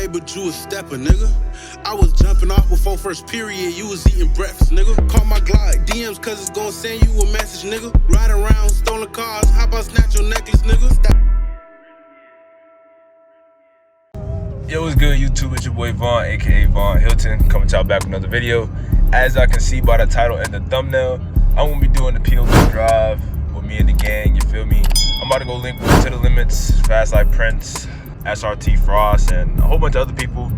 way, but you a stepper, nigga. I was jumping off before first period, you was eating breakfast, nigga. Call my Glock, DMs cause it's gonna send you a message, nigga. Ride around, stolen cars, how about snatch your necklace, nigga? Stop. Yo, what's good, YouTube? It's your boy Von, aka VonHylton, coming to y'all back with another video. As I can see by the title and the thumbnail, I'm gonna be doing the POV drive with me and the gang, you feel me? I'm about to go link with To The Limits, Fast Life Prince, SRT Frost, and a whole bunch of other people.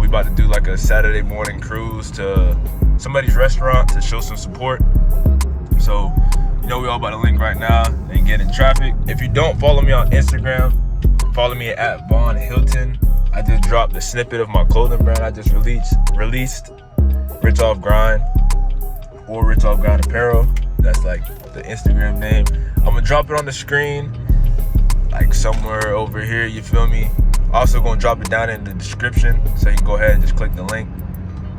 We about to do like a Saturday morning cruise to somebody's restaurant to show some support. So, you know, we all about to link right now and get in traffic. If you don't follow me on Instagram, follow me at VonHylton. I just dropped the snippet of my clothing brand I just released, Rich Off Grind, or Rich Off Grind Apparel. That's like the Instagram name. I'm gonna drop it on the screen, like somewhere over here, you feel me? Also gonna drop it down in the description, so you can go ahead and just click the link.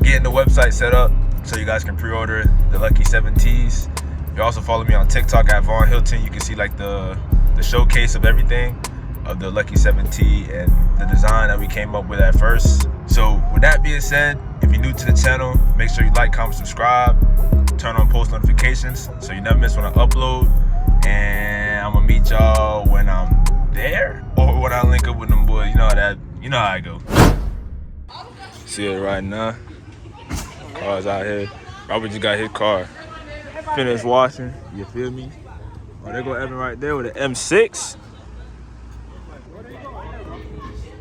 Getting the website set up so you guys can pre-order the Lucky 7 tees. You also follow me on TikTok at VonHylton. You can see like the showcase of everything, of the Lucky 7 tee and the design that we came up with at first. So with that being said, if you're new to the channel, make sure you like, comment, subscribe, turn on post notifications so you never miss when I upload. And I'm gonna meet y'all when I'm there or when I link up with them boys. You know how I go. See it right now. Cars out here. Robert just got his car finished washing. You feel me? Oh, there go Evan right there with an M6.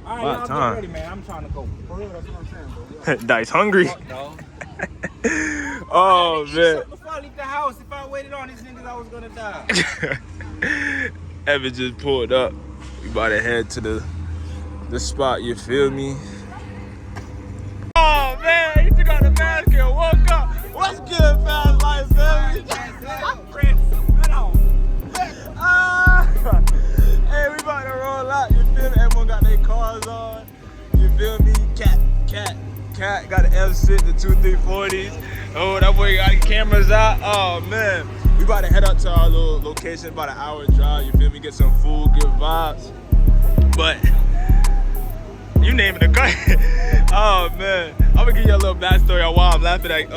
All right, y'all get ready, man. I'm trying to go. For real, that's what I'm saying, bro. Dice hungry. Oh man. Before I leave the house, if I waited on these niggas, I was gonna die. Evan just pulled up. We about to head to the spot. You feel me? Oh man, you took out the mask and woke up. What's good, Fast Life, baby? Hey, we about to roll out. You feel me? Everyone got their cars on. You feel me? Cat got an M6, the 2340s. Oh, that boy got the cameras out. Oh man, we about to head up to our little location, about an hour drive. You feel me? Get some food, good vibes. But you naming the car. Oh man, I'm gonna give you a little backstory on why I'm laughing at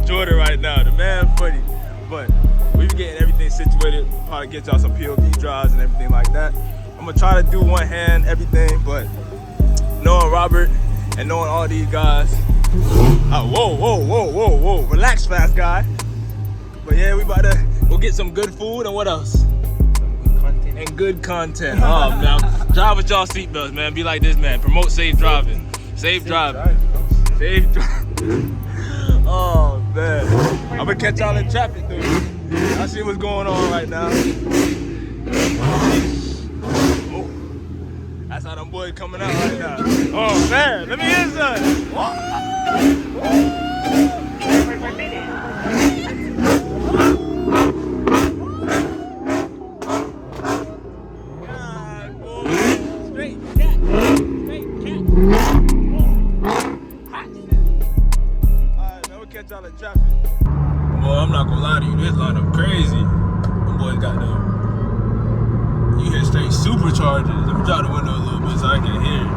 Jordan right now. The man funny, but we be getting everything situated. Probably get y'all some POV drives and everything like that. I'm gonna try to do one hand everything, but knowing Robert and knowing all these guys, whoa, relax, fast guy. But yeah, we about to go get some good food and what else? And good content. Oh man, drive with y'all seatbelts, man. Be like this, man. Promote safe driving. Safe driving. Safe driving. Oh man, I'm gonna catch y'all in traffic, dude. I see what's going on right now. Oh, that's how them boys coming out right now. Oh man, let me in, son. Catch y'all in traffic. Boy, I'm not gonna lie to you, this lineup crazy. Them boys got them. You hear straight superchargers. Let me drop the window a little bit so I can hear it.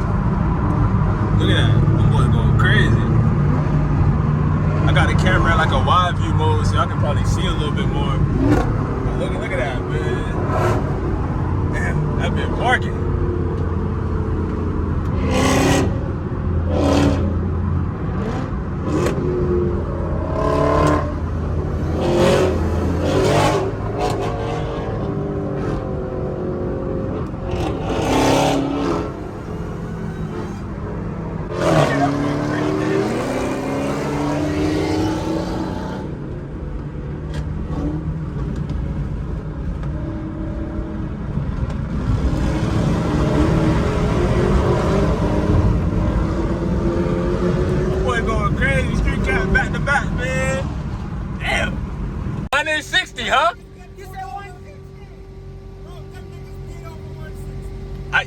Look at that. Them boys going crazy. I got the camera at like a wide view mode so y'all can probably see a little bit more. But look at that, man. Damn, that been barking. Back to back, man. Damn. 160, huh? You said 160. I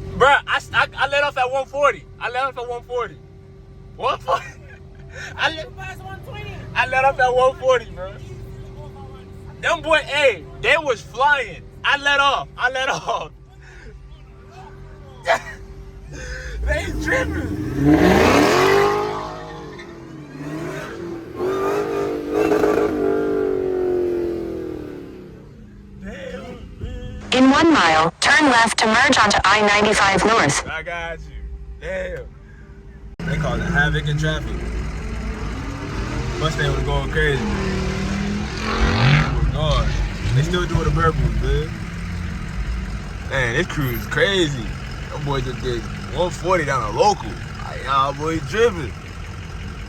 let off at 140. I let off at 140. 140. I let off at 140, bro. Them boy, hey, they was flying. I let off. They tripping. In 1 mile, turn left to merge onto I-95 North. I got you. Damn. They call it havoc in traffic. Mustang was going crazy. Oh God. They still doing the purples, man. Man, this crew is crazy. Them boys just did 140 down a local. Like, y'all boys dripping.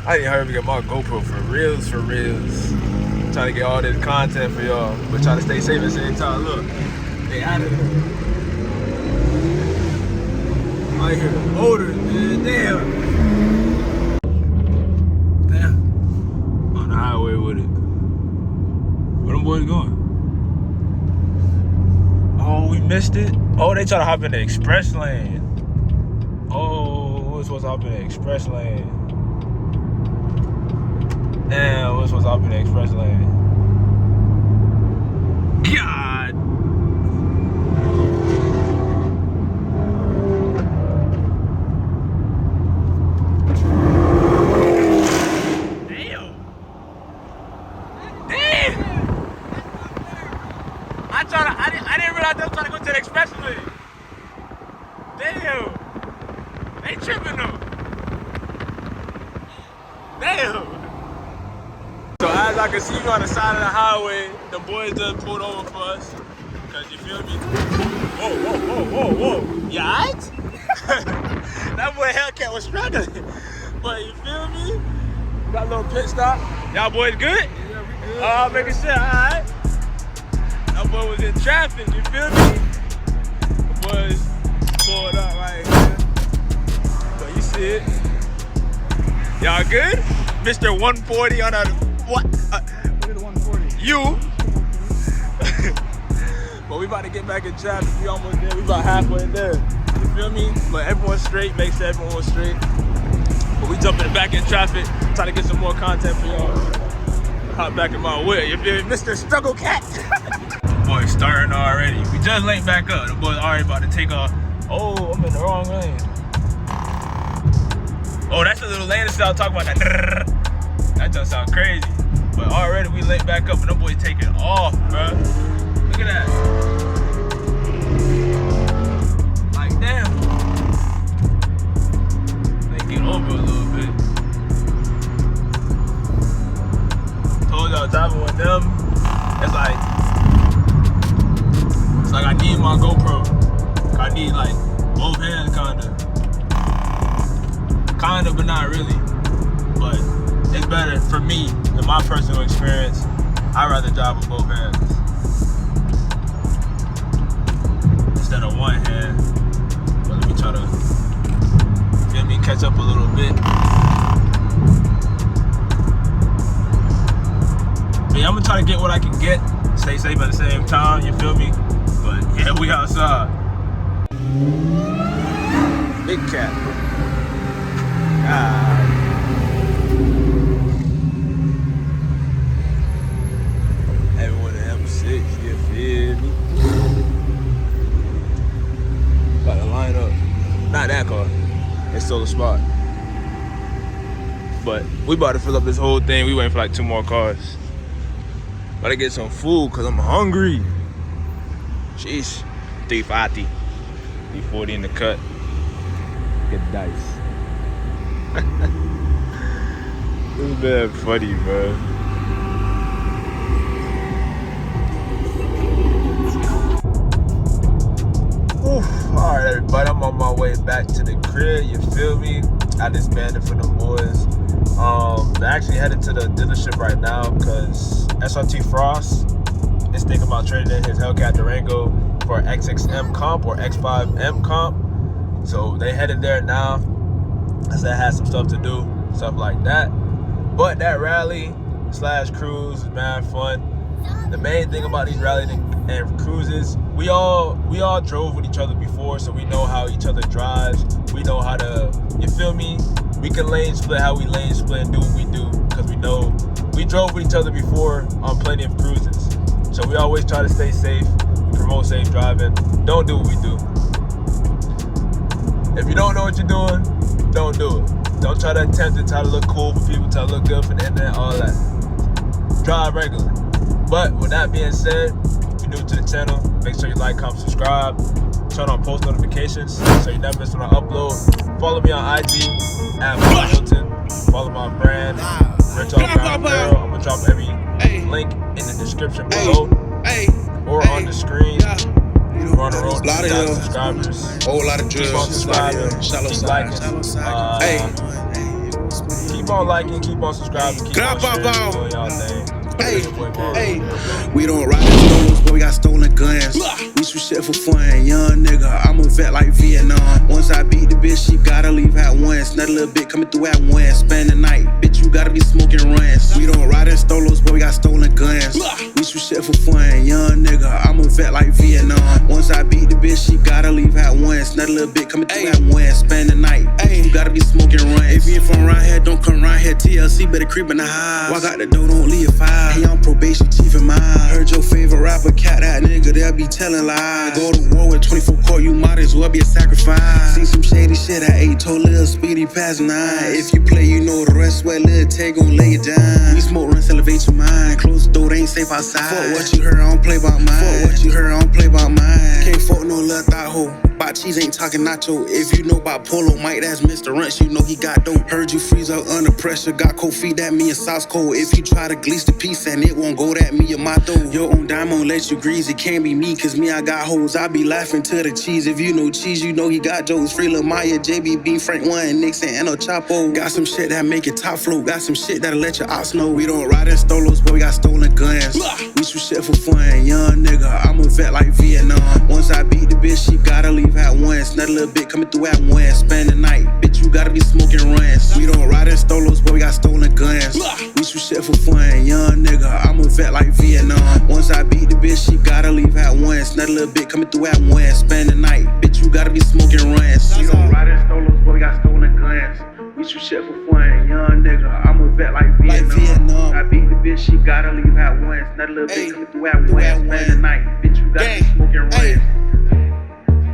I didn't hurry to get my GoPro for reals, for reals. Trying to get all this content for y'all, but trying to stay safe at the same time. Look, they out of here. I hear the motors, man. Damn. Damn. On the highway with it. Where them boys going? Oh, we missed it. Oh, they try to hop in the express lane. Oh, we're supposed to hop in the express lane. Damn, we're supposed to hop in the express lane. God. Damn. Damn. I didn't realize they were trying to go to the express lane. Damn. They tripping though. Damn. So as I can see you on the side of the highway, the boys just pulled over for us. Cause you feel me? Whoa, whoa, whoa, whoa, whoa. You alright? That boy Hellcat was struggling. But you feel me? Got a little pit stop. Y'all boys good? Yeah, we good. Oh, making sure, alright. That boy was in traffic, you feel me? The boys pulled up right here. But you see it. Y'all good? Mr. 140 on a what? What is 140? You. But we about to get back in traffic. We almost there. We about halfway there. You feel me? But everyone's straight. Make sure everyone's straight. But we jumping back in traffic. Try to get some more content for y'all. Hop back in my way. You feel me? Mr. Struggle Cat. Boy, starting already. We just linked back up. The boy's already about to take off. Oh, I'm in the wrong lane. Oh, that's the little lane that I was talking about. That just sound crazy. But already we linked back up and them boys taking off, bro. Look at that. Like, damn. They get over a little bit. Told y'all driving with them. It's like I need my GoPro. I need like both hands, kinda, but not really. But it's better for me, in my personal experience. I'd rather drive with both hands instead of one hand. But let me try to, feel me, catch up a little bit. But yeah, I'm gonna try to get what I can get, stay safe at the same time, you feel me? But yeah, we outside. Big cat. Everyone in M6, you feel me? About to line up. Not that car. It's still a spot. But we about to fill up this whole thing. We waiting for like 2 more cars. About to get some food because I'm hungry. Sheesh. 350. 340 in the cut. Get the dice. This is bad funny, bro. Alright, everybody, I'm on my way back to the crib, you feel me? I disbanded for them boys. They're actually headed to the dealership right now because SRT Frost is thinking about trading in his Hellcat Durango for XXM comp or X5M comp. So they headed there now. I said I had some stuff to do, stuff like that. But that rally / cruise is mad fun. The main thing about these rallies and cruises, we all drove with each other before, so we know how each other drives. We know how to, you feel me? We can lane split how we lane split and do what we do because we know we drove with each other before on plenty of cruises. So we always try to stay safe. We promote safe driving. Don't do what we do. If you don't know what you're doing, don't do it. Don't try to attempt it, try to look cool for people, try to look good for the internet, all that. Drive regularly. But with that being said, if you're new to the channel, make sure you like, comment, subscribe, turn on post notifications so you never miss when I upload. Follow me on IG at VonHylton. Follow my brand, Rich Off Brown Girl. I'm gonna drop every link in the description below or on the screen. We're on the road to 2,000 subscribers. Whole lot of Keep on subscribing, keep liking. Keep on liking, keep on subscribing, keep on sharing, doing y'all thing. We don't ride in stones, but we got stolen guns. We shoot shit for fun, young nigga. I'm a vet like Vietnam. Once I beat the bitch, she gotta leave at once. Another little bit coming through at once. Spend the night, bitch, you gotta be smoking runs. We don't ride in stolos, but we got stolen guns. We shoot shit for fun, young nigga. I'm a vet like Vietnam. Once I beat the bitch, she gotta leave at once. Another little bit coming through at once. Spend the night, you gotta be smoking runs. If you ain't from around here, don't come around here. TLC better creep in the highs. Walk out the door, don't leave a fire. Hey, I'm probation, chief in mind. Heard your favorite rapper, cat that nigga, they'll be telling lies. Go to war with 24 court, you might as well be a sacrifice. See some shady shit at 8, told Lil Speedy past 9. If you play, you know the rest, sweat Lil Tay gon' lay it down. We smoke, runs, elevate your mind. Close the door, they ain't safe outside. Fuck what you heard, I don't play about mine. Fuck what you heard, I don't play about mine. Can't fuck no little thought hoe. About cheese ain't talking nacho. If you know about Polo, Mike, that's Mr. Runch, you know he got dope. Heard you freeze up under pressure, got cold feet, that me and sauce cold. If you try to grease the piece and it won't go, that me or my dough. Your own dime won't let you grease, it can't be me, cause me, I got hoes. I be laughing to the cheese. If you know cheese, you know he got jokes. Free Lil Maya, JBB, Frank One, Nixon, and El Chapo. Got some shit that make it top float. Got some shit that'll let your ops know. We don't ride in stolos, but we got stolen guns. We shoot shit for fun, young nigga. I'm a vet like Vietnam. Once I beat the bitch, she gotta leave at once. Another little bit coming through at once. Spend the night, bitch, you gotta be smoking runs. We don't ride in stolos, but we got stolen guns. We shoot shit for fun, young nigga. I'm a vet like Vietnam. Once I beat the bitch, she gotta leave at once. Another little bit coming through at once. Spend the night, bitch, you gotta be smoking runs. We don't ride in stolos, but we got stolen guns. We shoot shit for fun, young nigga. I'm a vet like Vietnam. I beat the bitch, she gotta leave at once. Another little bit coming through at once. Spend the night, bitch, you gotta be smoking runs.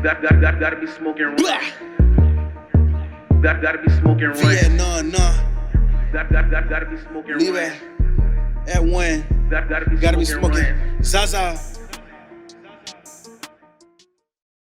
Gotta be smoking runs. Gotta be smoking runs. Vietnam, gotta be smoking runs. Leave it at one. Gotta be smoking. Zaza.